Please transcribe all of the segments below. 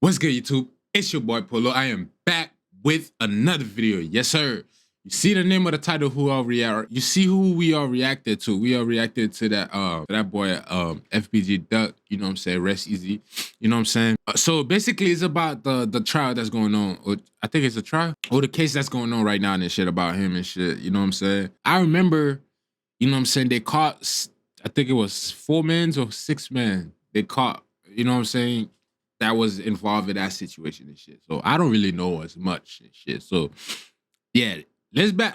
What's good, YouTube? It's your boy Polo. I am back with another video. Yes, sir. You see the name of the title, you see who we all reacted to. We all reacted to that boy FBG Duck, you know what I'm saying? Rest easy. You know what I'm saying? So basically it's about the trial that's going on. Or I think it's a trial. Or the case that's going on right now and shit about him and shit. You know what I'm saying? I remember, you know what I'm saying, they caught, I think it was 4 men or 6 men. They caught, you know what I'm saying, that was involved in that situation and shit. So I don't really know as much and shit. So yeah,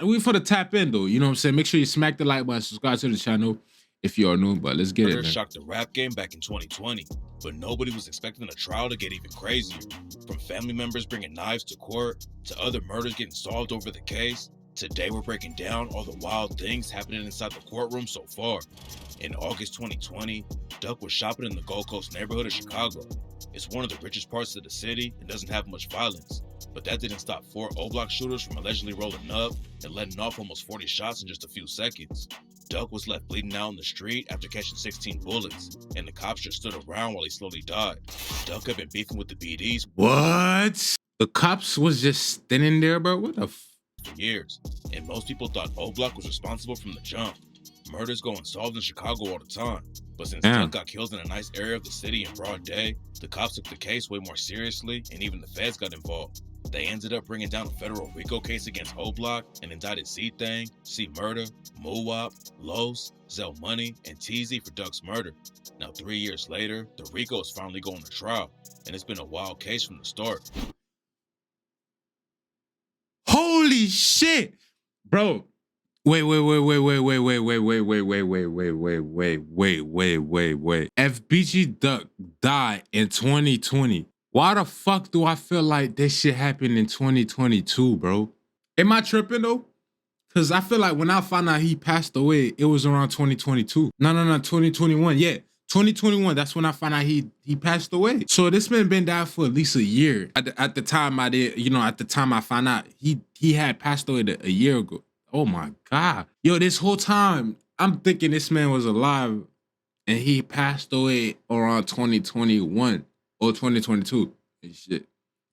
we for the tap in though. You know what I'm saying? Make sure you smack the like button, subscribe to the channel if you are new, but let's get it, man. Shocked the rap game back in 2020, but nobody was expecting the trial to get even crazier. From family members bringing knives to court, to other murders getting solved over the case, today we're breaking down all the wild things happening inside the courtroom so far. In August 2020, Duck was shopping in the Gold Coast neighborhood of Chicago. It's one of the richest parts of the city and doesn't have much violence, but that didn't stop 4 O-Block shooters from allegedly rolling up and letting off almost 40 shots in just a few seconds. Duck was left bleeding out in the street after catching 16 bullets, and the cops just stood around while he slowly died. Duck had been beefing with the BDs. What? The cops was just standing there, bro? What the f? For years, and most people thought O-Block was responsible from the jump. Murders go unsolved in Chicago all the time, but since Duck got killed in a nice area of the city in broad day, the cops took the case way more seriously, and even the feds got involved. They ended up bringing down a federal RICO case against O-Block and indicted C-Thang, C-Murder, Moowop, Los, Zell Money, and TZ for Duck's murder. Now 3 years later, the RICO is finally going to trial, and it's been a wild case from the start. Holy shit, bro. Wait. FBG Duck died in 2020. Why the fuck do I feel like this shit happened in 2022, bro? Am I tripping though? Cause I feel like when I found out he passed away, it was around 2022. No, 2021. Yeah, 2021. That's when I found out he passed away. So this man been down for at least a year. At the time I did, you know, at the time I found out he had passed away a year ago. Oh my God. Yo, this whole time, I'm thinking this man was alive and he passed away around 2021 or 2022 and shit.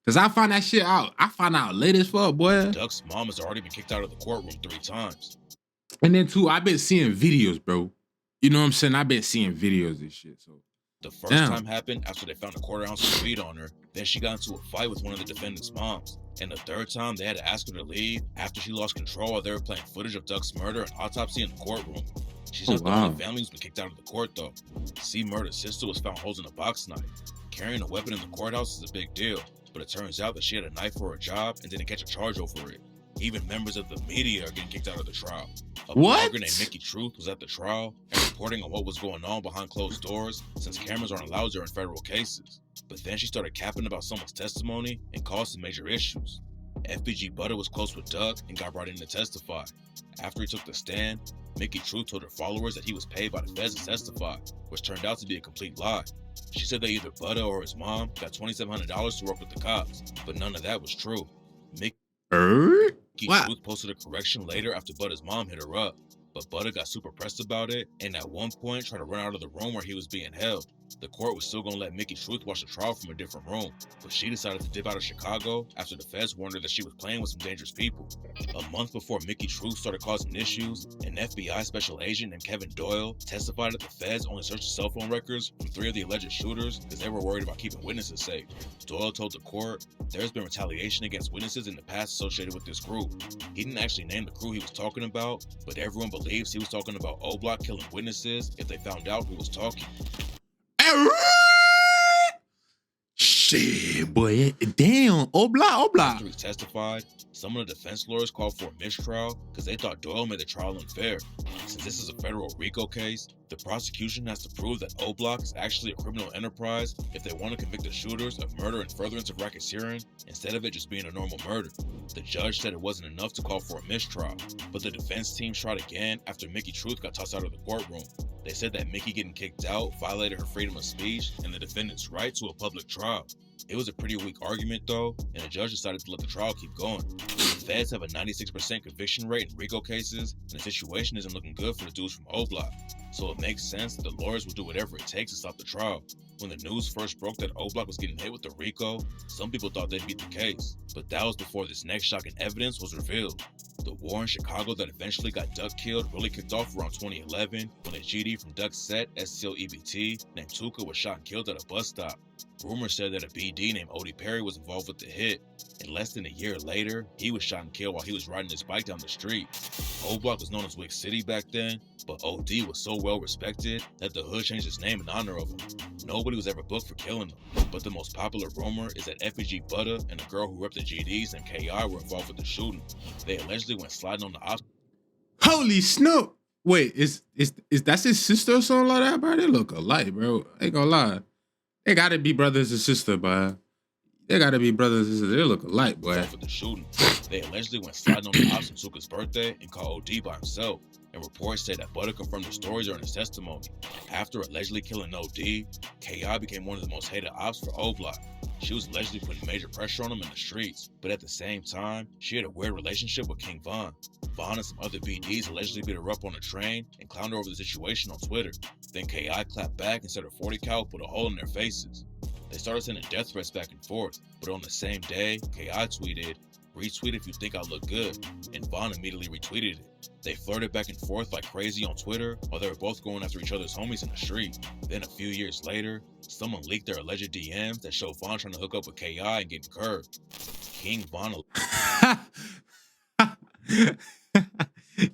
Cause I found that shit out. I found out late as fuck, boy. Duck's mom has already been kicked out of the courtroom 3 times. And then too, I've been seeing videos, bro. You know what I'm saying? I've been seeing videos and shit, so. The first time happened after they found a 1/4 ounce of weed on her. Then she got into a fight with one of the defendant's moms. And the 3rd time, they had to ask her to leave after she lost control while they were playing footage of Duck's murder and autopsy in the courtroom. She's just the only family who's been kicked out of the court, though. C-Murder's sister was found holding a box knife. Carrying a weapon in the courthouse is a big deal, but it turns out that she had a knife for her job and didn't catch a charge over it. Even members of the media are getting kicked out of the trial. A blogger named Mickey Truth was at the trial and reporting on what was going on behind closed doors, since cameras aren't allowed during federal cases. But then she started capping about someone's testimony and caused some major issues. FBG Butter was close with Duck and got brought in to testify. After he took the stand, Mickey Truth told her followers that he was paid by the feds to testify, which turned out to be a complete lie. She said that either Butter or his mom got $2,700 to work with the cops, but none of that was true. Mickey Truth posted a correction later after Butter's mom hit her up, but Butter got super pressed about it and at one point tried to run out of the room where he was being held. The court was still going to let Mickey Truth watch the trial from a different room, but she decided to dip out of Chicago after the feds warned her that she was playing with some dangerous people. A month before Mickey Truth started causing issues, an FBI special agent named Kevin Doyle testified that the feds only searched the cell phone records from 3 of the alleged shooters because they were worried about keeping witnesses safe. Doyle told the court there's been retaliation against witnesses in the past associated with this group. He didn't actually name the crew he was talking about, but everyone believes he was talking about O-Block killing witnesses if they found out who was talking. Shit, boy. Damn. O-Block. After he testified, some of the defense lawyers called for a mistrial because they thought Doyle made the trial unfair. Since this is a federal RICO case, the prosecution has to prove that O-Block is actually a criminal enterprise if they want to convict the shooters of murder and furtherance of racketeering instead of it just being a normal murder. The judge said it wasn't enough to call for a mistrial, but the defense team tried again after Mickey Truth got tossed out of the courtroom. They said that Mickey getting kicked out violated her freedom of speech and the defendant's right to a public trial. It was a pretty weak argument though, and the judge decided to let the trial keep going. The feds have a 96% conviction rate in RICO cases, and the situation isn't looking good for the dudes from O-Block. So it makes sense that the lawyers will do whatever it takes to stop the trial. When the news first broke that O-Block was getting hit with the RICO, some people thought they'd beat the case, but that was before this next shocking evidence was revealed. The war in Chicago that eventually got Duck killed really kicked off around 2011 when a GD from Duck's set, STL EBT, named Tuka was shot and killed at a bus stop. Rumors said that a BD named Odie Perry was involved with the hit, and less than a year later, he was shot and killed while he was riding his bike down the street. O-Block was known as Wick City back then, but OD was so well respected that the hood changed its name in honor of him. Nobody was ever booked for killing him, but the most popular rumor is that FBG Butter and a girl who repped the GDs named KI were involved with the shooting. They allegedly went sliding on the ops. Holy snow! Wait, is that's his sister or something like that, bro? They look alike, bro. I ain't gonna lie. They gotta be brothers and sister, boy. They gotta be brothers and sisters. They look alike, boy. For the shooting, they allegedly went sliding on the ops on Tuka's birthday and called OD by himself. And reports say that Butter confirmed the stories during his testimony. After allegedly killing OD, KI became one of the most hated ops for O-Block. She was allegedly putting major pressure on him in the streets, but at the same time, she had a weird relationship with King Von. Von and some other BDs allegedly beat her up on a train and clowned her over the situation on Twitter. Then KI clapped back and said her 40 cal put a hole in their faces. They started sending death threats back and forth, but on the same day, KI tweeted, "Retweet if you think I look good," and Von immediately retweeted it. They flirted back and forth like crazy on Twitter while they were both going after each other's homies in the street. Then a few years later, someone leaked their alleged DMs that showed Von trying to hook up with KI and getting curved. King Von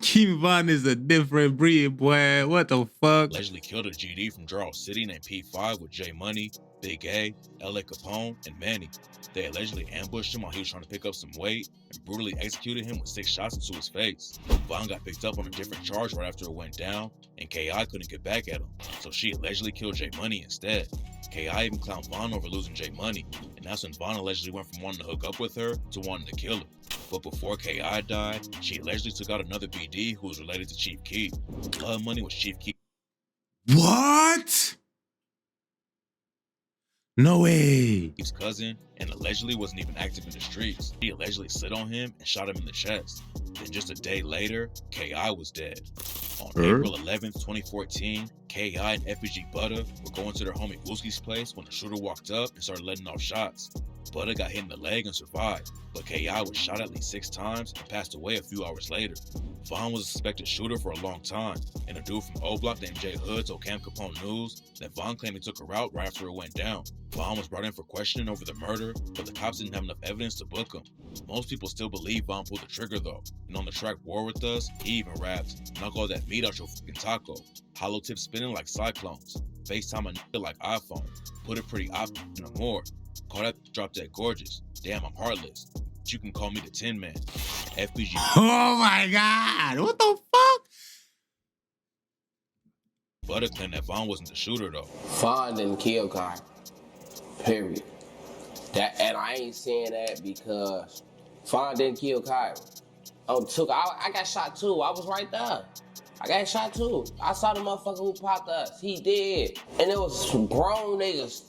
King Von is a different breed, boy. What the fuck? allegedly killed a GD from Charles City named P5 with J Money, Big A, LA Capone, and Manny. They allegedly ambushed him while he was trying to pick up some weight and brutally executed him with 6 shots into his face. Von got picked up on a different charge right after it went down, and KI couldn't get back at him, so she allegedly killed J Money instead. KI even clowned Von over losing J Money, and that's when Von allegedly went from wanting to hook up with her to wanting to kill her. But before KI died, she allegedly took out another BD who was related to Chief Keef. Blood Money was Chief Keef. What? No way. His cousin, and allegedly wasn't even active in the streets. He allegedly slid on him and shot him in the chest. Then just a day later, KI was dead. On April 11th, 2014, KI and FBG Butter were going to their homie Wooskie's place when the shooter walked up and started letting off shots. Butter got hit in the leg and survived, but KI was shot at least 6 times and passed away a few hours later. Von was a suspected shooter for a long time, and a dude from O-Block named Jay Hood told Cam Capone News that Von claimed he took her out right after it went down. Von was brought in for questioning over the murder, but the cops didn't have enough evidence to book him. Most people still believe Von pulled the trigger though, and on the track War With Us, he even raps, "Knock all that meat out your fucking taco. Hollow tip spinning like cyclones. FaceTime a nigga like iPhone. Put a pretty op in a more. Call that drop dead gorgeous. Damn, I'm heartless. But you can call me the Tin Man." FBG. Oh my God. What the fuck? Butter claimed that Von wasn't the shooter though. Von didn't kill Kai. Period. And I ain't saying that because Von didn't kill Kai. I got shot too. I was right there. I got shot too. I saw the motherfucker who popped us. He did. And it was some grown niggas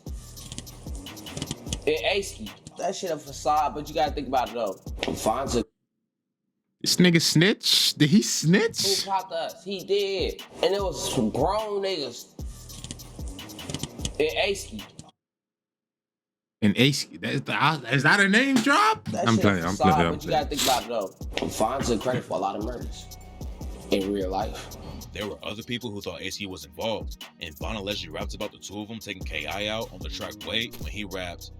in Aski. That shit a facade, but you gotta think about it though. Von took. This nigga snitch? Did he snitch? Who popped us? He did. And it was some grown niggas in Aski. And Ace, is that a name drop? I'm playing. But you gotta think about it though. Von took credit for a lot of murders in real life. There were other people who thought AC was involved, and Von allegedly raps about the two of them taking KI out on the track Wait when he raps,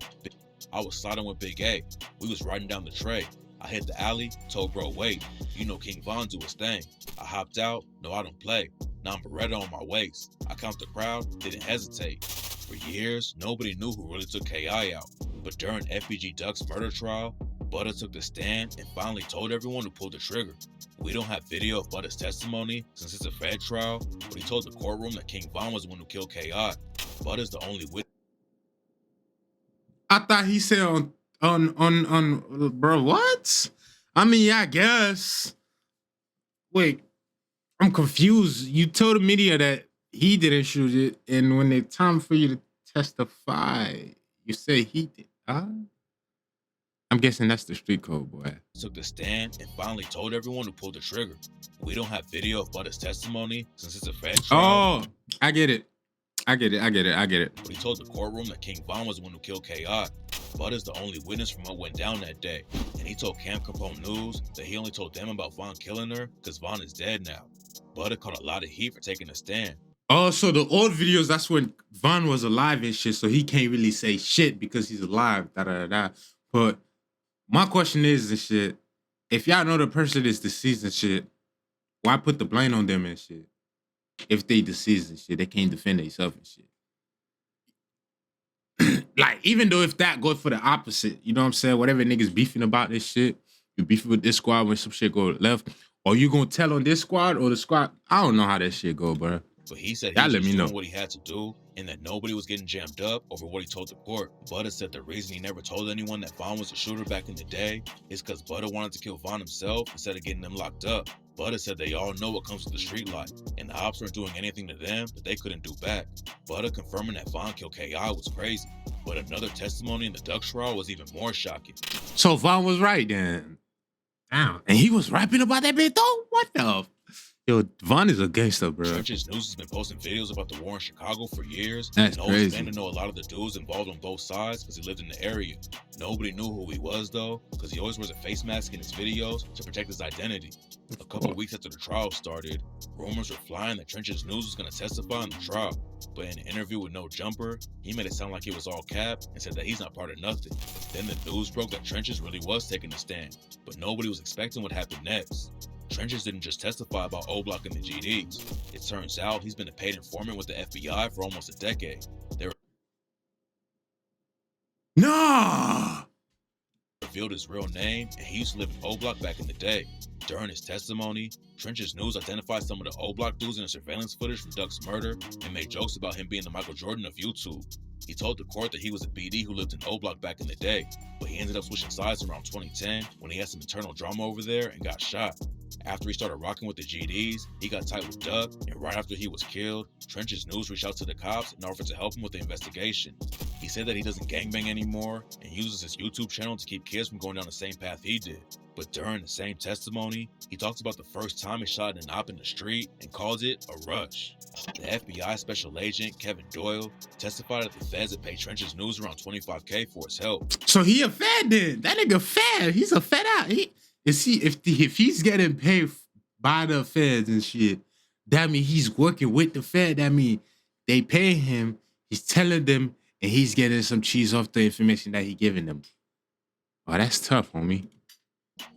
"I was sliding with Big A. We was riding down the tray. I hit the alley, told bro wait. You know King Von do his thing. I hopped out, no I don't play. Now I'm Beretta on my waist. I count the crowd, didn't hesitate. For years, nobody knew who really took KI out. But during FBG Duck's murder trial, Butter took the stand and finally told everyone who pulled the trigger. We don't have video of Butter's testimony since it's a Fed trial, but he told the courtroom that King Von was the one who killed KI. Butter's the only witness. I thought he said on bro, what? I mean, yeah, I guess. Wait, I'm confused. You told the media that he didn't shoot it, and when it's time for you to testify, you say he did. Huh? I'm guessing that's the street code, boy. Took the stand and finally told everyone who pulled the trigger. We don't have video of Butter's testimony since it's a Fed trial. Oh, I get it. I get it. But he told the courtroom that King Von was the one who killed K.I. Bud is the only witness from what went down that day, and he told Camp Capone News that he only told them about Von killing her because Von is dead now. Bud had caught a lot of heat for taking a stand. Oh, so the old videos, that's when Von was alive and shit, so he can't really say shit because he's alive, da-da-da-da. But my question is and shit, if y'all know the person is deceased and shit, why put the blame on them and shit? If they deceased and shit, they can't defend themselves and shit. Like, even though if that goes for the opposite, you know what I'm saying? Whatever niggas beefing about this shit, you beefing with this squad when some shit go left, or you gonna tell on this squad or the squad? I don't know how that shit go, bro. But he said he was just doing what he had to do and that nobody was getting jammed up over what he told the court. Butter said the reason he never told anyone that Von was a shooter back in the day is because Butter wanted to kill Von himself instead of getting them locked up. Butter said they all know what comes with the street life, and the ops weren't doing anything to them that they couldn't do back. Butter confirming that Von killed K.I. was crazy, but another testimony in the Duck trial was even more shocking. So Von was right then. Damn. And he was rapping about that bit though? What the? Yo, Von is a gangster, bro. Trenches News has been posting videos about the war in Chicago for years. That's knows crazy. Man to know a lot of the dudes involved on both sides because he lived in the area. Nobody knew who he was though, because he always wears a face mask in his videos to protect his identity. A couple weeks after the trial started, rumors were flying that Trenches News was going to testify in the trial. But in an interview with No Jumper, he made it sound like it was all cap and said that he's not part of nothing. Then the news broke that Trenches really was taking a stand, but nobody was expecting what happened next. Trenches didn't just testify about O-Block and the GDs. It turns out he's been a paid informant with the FBI for almost a decade. They revealed his real name, and he used to live in O-Block back in the day. During his testimony, Trenches News identified some of the O-Block dudes in the surveillance footage from Duck's murder and made jokes about him being the Michael Jordan of YouTube. He told the court that he was a BD who lived in O-Block back in the day, but he ended up switching sides around 2010 when he had some internal drama over there and got shot. After he started rocking with the GDs, he got tight with Duck, and right after he was killed, Trenches News reached out to the cops and offered to help him with the investigation. He said that he doesn't gangbang anymore and uses his YouTube channel to keep kids from going down the same path he did. But during the same testimony, he talks about the first time he shot an op in the street and calls it a rush. The FBI special agent, Kevin Doyle, testified that the feds had paid Trenches News around $25K for his help. So he a fed then. That nigga fed. He's a fed out. If he's getting paid by the feds and shit, that mean he's working with the fed. That mean they pay him, he's telling them, and he's getting some cheese off the information that he giving them. Oh, that's tough, homie.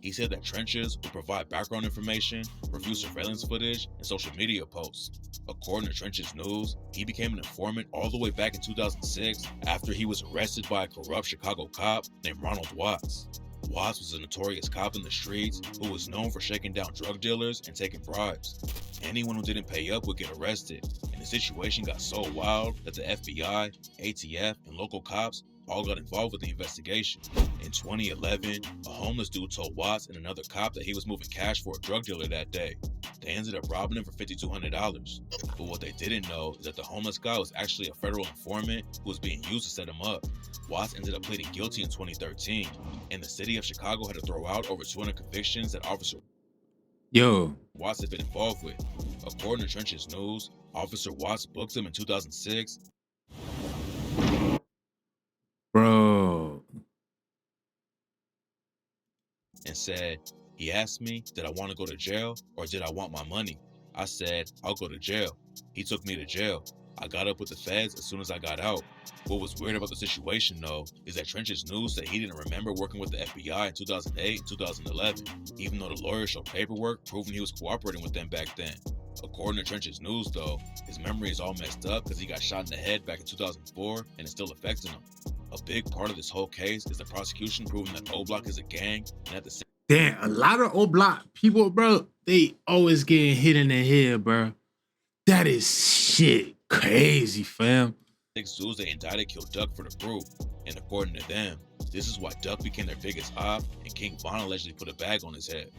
He said that Trenches would provide background information, review surveillance footage, and social media posts. According to Trenches News, he became an informant all the way back in 2006 after he was arrested by a corrupt Chicago cop named Ronald Watts. Watts was a notorious cop in the streets who was known for shaking down drug dealers and taking bribes. Anyone who didn't pay up would get arrested, and the situation got so wild that the FBI, ATF, and local cops all got involved with the investigation. In 2011, a homeless dude told Watts and another cop that he was moving cash for a drug dealer that day. They ended up robbing him for $5,200. But what they didn't know is that the homeless guy was actually a federal informant who was being used to set him up. Watts ended up pleading guilty in 2013, and the city of Chicago had to throw out over 200 convictions that Officer Watts had been involved with. According to Trenches News, Officer Watts booked him in 2006. Bro. And said, he asked me, did I want to go to jail or did I want my money? I said, I'll go to jail. He took me to jail. I got up with the feds as soon as I got out. What was weird about the situation though, is that Trenches News said he didn't remember working with the FBI in 2008 and 2011, even though the lawyers showed paperwork proving he was cooperating with them back then. According to Trenches News though, his memory is all messed up because he got shot in the head back in 2004 and it's still affecting him. A big part of this whole case is the prosecution proving that O-Block is a gang, and at the same Damn, a lot of O-Block people, bro, they always getting hit in the head, bro. That is shit crazy, fam. 6 dudes they indicted killed Duck for the proof, and according to them, This is why Duck became their biggest op, and King Von allegedly put a bag on his head.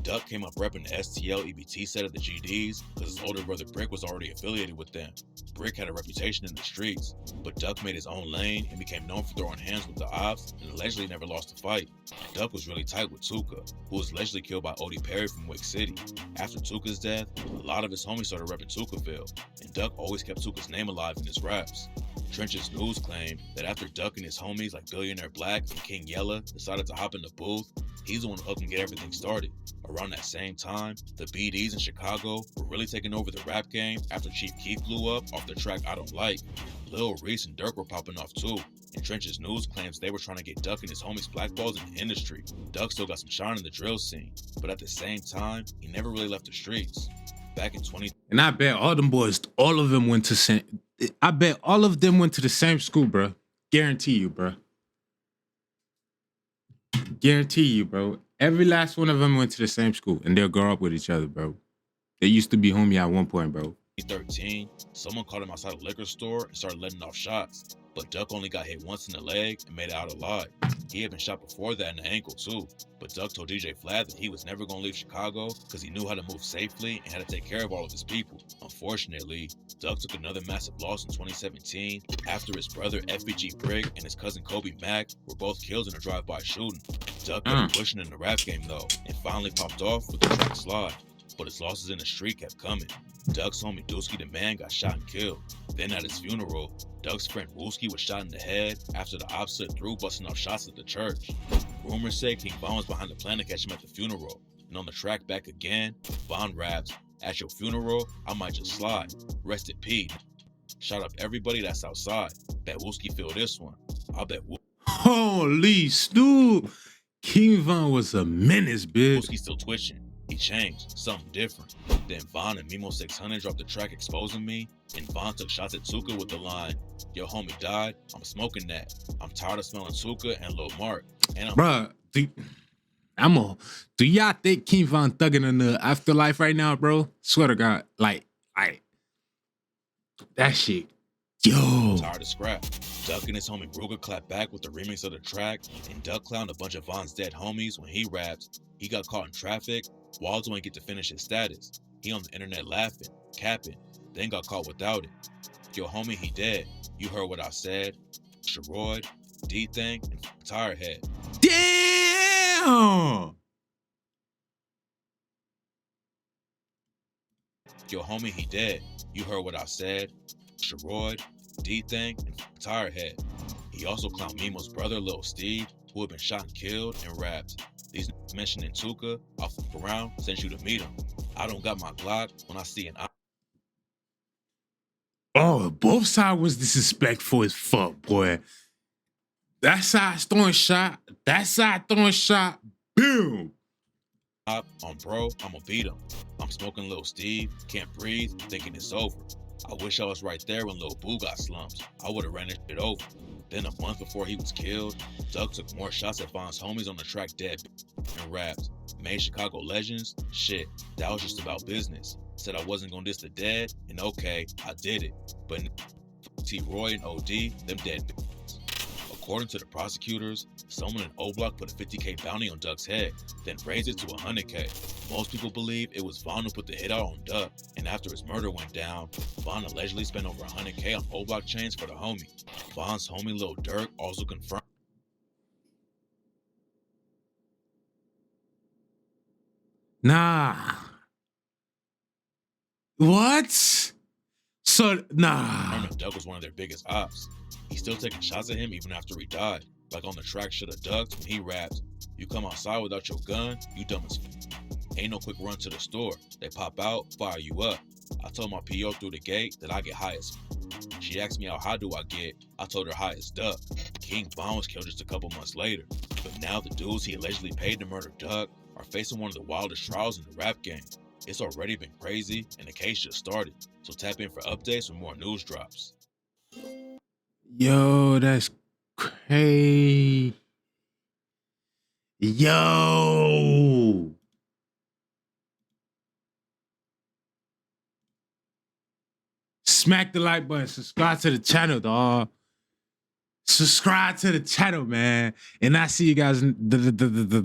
Duck came up repping the STL EBT set of the GDs because his older brother Brick was already affiliated with them. Brick had a reputation in the streets, but Duck made his own lane and became known for throwing hands with the ops and allegedly never lost a fight. Duck was really tight with Tuka, who was allegedly killed by Odie Perry from Wick City. After Tuka's death, a lot of his homies started repping Tukaville, and Duck always kept Tuka's name alive in his raps. Trench's News claimed that after Duck and his homies like Billionaire Black and King Yella decided to hop in the booth, he's the one who helped them get everything started. Around that same time, the BDs in Chicago were really taking over the rap game after Chief Keef blew up off the track I Don't Like. Lil Reese and Durk were popping off too, and Trench's News claims they were trying to get Duck and his homies blackballed in the industry. Duck still got some shine in the drill scene, but at the same time, he never really left the streets. Back in 20... And I bet all them boys, all of them went to same. I bet all of them went to the same school, bro. Guarantee you, bro. Guarantee you, bro. Every last one of them went to the same school, and they'll grow up with each other, bro. They used to be homie at one point, bro. 2013, someone caught him outside a liquor store and started letting off shots, but Duck only got hit once in the leg and made it out alive. He had been shot before that in the ankle too, but Duck told DJ Vlad that he was never going to leave Chicago because he knew how to move safely and how to take care of all of his people. Unfortunately, Duck took another massive loss in 2017 after his brother FBG Brick and his cousin Kobe Mack were both killed in a drive-by shooting. Duck kept pushing in the rap game though, and finally popped off with the track Slide, but his losses in the street kept coming. Duck's homie Dusky the Man got shot and killed. Then at his funeral, Duck's friend Wooski was shot in the head after the ops slipped through busting off shots at the church. Rumors say King Von was behind the plan to catch him at the funeral. And on the track Back Again, Von raps, "At your funeral, I might just slide. Rest in peace. Shout out everybody that's outside. Bet Wooski feel this one. I'll bet Holy Snoop! King Von was a menace, bitch. Wooski's still twitching. He changed, something different. Then Von and Mimo 600 dropped the track Exposing Me, and Von took shots at Tuka with the line, "Yo homie died, I'm smoking that. I'm tired of smelling Tuka and Lil Mark." And Bruh, do y'all think King Von thugging in the afterlife right now, bro? Swear to God, like, that shit. Yo. Tired of scrap. Duck and his homie Ruger clapped back with the remix of the track, and Duck clowned a bunch of Von's dead homies when he raps. He got caught in traffic. Waldo ain't get to finish his status. He on the internet laughing, capping, then got caught without it. Yo homie, he dead. You heard what I said. Sharoid, D-Thing, and Tire Head. Damn! Yo homie, he dead. You heard what I said. Sharoid, D-Thing, and Tire Head. He also clowned Mimo's brother, Lil Steve, who had been shot and killed, and rapped. These mentioning Tuka, I'll fuck around, send you to meet him. I don't got my Glock when I see an eye. Oh, both sides was disrespectful as fuck, boy. That side throwing shot, that side throwing shot, boom. On bro, I'ma beat him. I'm smoking Lil Steve, can't breathe, thinking it's over. I wish I was right there when Lil Boo got slumped. I would've ran it over. Then a month before he was killed, Duck took more shots at Von's homies on the track Dead and rapped, "Made Chicago legends? Shit, that was just about business. Said I wasn't gonna diss the dead, and okay, I did it. But T. Roy and OD, them dead." According to the prosecutors, someone in O-Block put a 50K bounty on Duck's head, then raised it to 100K. Most people believe it was Von who put the hit out on Duck, and after his murder went down, Von allegedly spent over 100K on O-Block chains for the homie. Von's homie Lil Durk also confirmed. Nah. What? So, nah. Duck was one of their biggest ops. He's still taking shots at him even after he died. Like on the track Shoulda Ducked when he raps, "You come outside without your gun, you dumb as f. Ain't no quick run to the store. They pop out, fire you up. I told my PO through the gate that I get high as f. She asked me how high do I get, I told her high as Duck." King Von was killed just a couple months later. But now the dudes he allegedly paid to murder Duck are facing one of the wildest trials in the rap game. It's already been crazy, and the case just started. So tap in for updates when more news drops. Yo, that's crazy. Yo. Smack the like button. Subscribe to the channel, dog. subscribe to the channel, man. And I see you guys in the